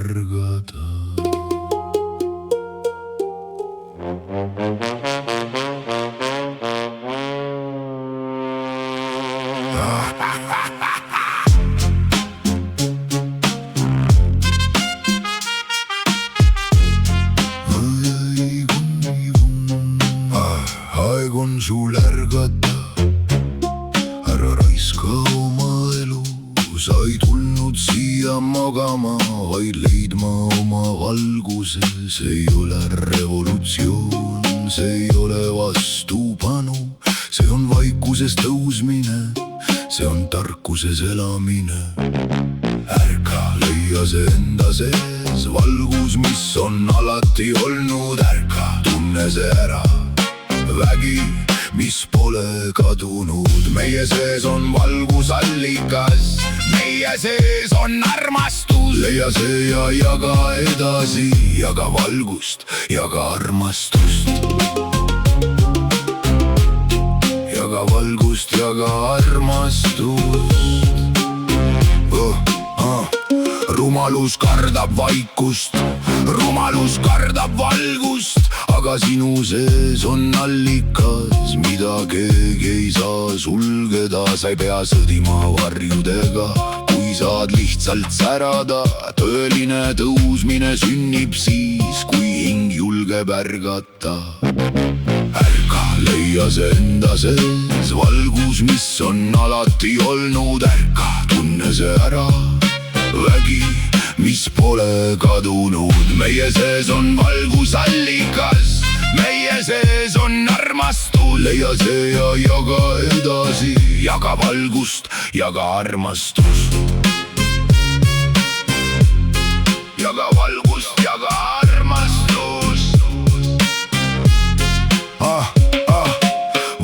ärgata. Aeg on sul ärgata, ära raiska oma elu. Sa ei tulnud siia magama, vaid leidma oma valguse. See ei ole revolutsioon, see ei ole vastupanu. See on vaikuses tõusmine, see on tarkuses elamine. Ärka, leia see enda sees valgus, mis on alati olnud. Ärka, tunne see ära, vägi, mis pole kadunud. Meie sees on valgusallikas, meie sees on armastus. leia see ja jaga edasi, jaga valgust, jaga armastust. Jaga valgust, jaga armastust. Rumalus kardab vaikust, rumalus kardab valgust. Aga sinu sees on allikas, mida keegi ei saa sulgeda. Sa ei pea sõdima varjudega, kui saad lihtsalt särada. Tõeline tõusmine sünnib siis, kui hing julgeb ärgata. Ärka, leia see enda sees valgus, mis on alati olnud. Ärka, tunne see ära, vägi, mis pole kadunud. Meie sees on valgusallikas, meie sees on armastus. leia see ja jaga edasi, jaga valgust, jaga armastust. Jaga valgust, jaga armastust.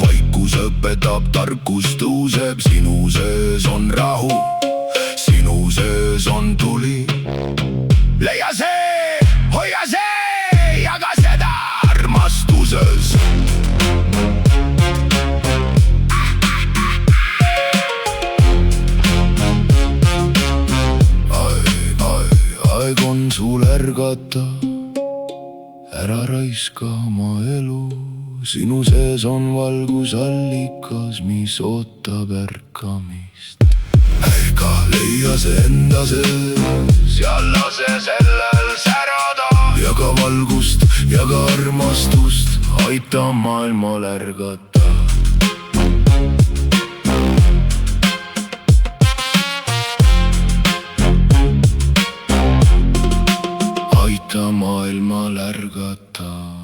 Vaikus õpetab, tarkus tõuseb. Sinu sees on rahu, sinu sees on tuli. leia see, hoia see, jaga seda armastuses. Aeg on sul ärgata, ära raiska oma elu. Sinu sees on valgusallikas, mis ootab ärkamist. Ärka, leia see enda sees ja lase sellel särada. Jaga valgust, jaga armastust, aita maailmal ärgata. Aita maailmal ärgata.